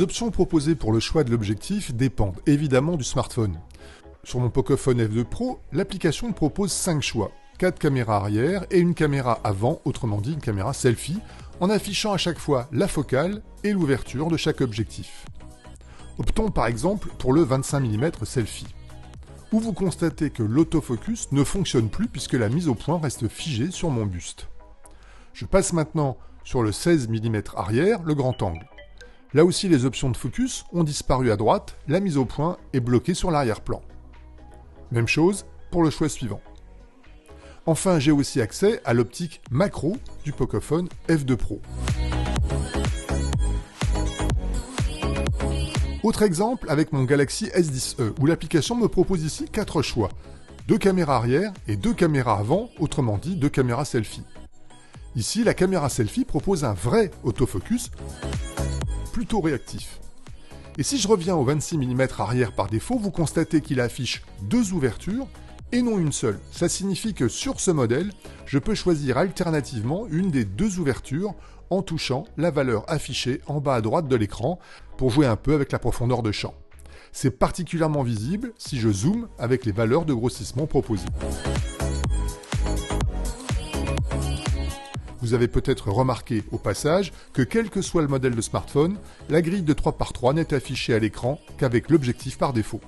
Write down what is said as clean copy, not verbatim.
Les options proposées pour le choix de l'objectif dépendent évidemment du smartphone. Sur mon Pocophone F2 Pro, l'application me propose 5 choix, 4 caméras arrière et une caméra avant, autrement dit une caméra selfie, en affichant à chaque fois la focale et l'ouverture de chaque objectif. Optons par exemple pour le 25 mm selfie, où vous constatez que l'autofocus ne fonctionne plus puisque la mise au point reste figée sur mon buste. Je passe maintenant sur le 16 mm arrière, le grand angle. Là aussi les options de focus ont disparu à droite, la mise au point est bloquée sur l'arrière-plan. Même chose pour le choix suivant. Enfin, j'ai aussi accès à l'optique macro du Pocophone F2 Pro. Autre exemple avec mon Galaxy S10e, où l'application me propose ici 4 choix. 2 caméras arrière et 2 caméras avant, autrement dit 2 caméras selfie. Ici, la caméra selfie propose un vrai autofocus, plutôt réactif. Et si je reviens au 26 mm arrière par défaut, vous constatez qu'il affiche 2 ouvertures et non une seule. Ça signifie que sur ce modèle, je peux choisir alternativement une des 2 ouvertures en touchant la valeur affichée en bas à droite de l'écran pour jouer un peu avec la profondeur de champ. C'est particulièrement visible si je zoome avec les valeurs de grossissement proposées. Vous avez peut-être remarqué au passage que quel que soit le modèle de smartphone, la grille de 3x3 n'est affichée à l'écran qu'avec l'objectif par défaut.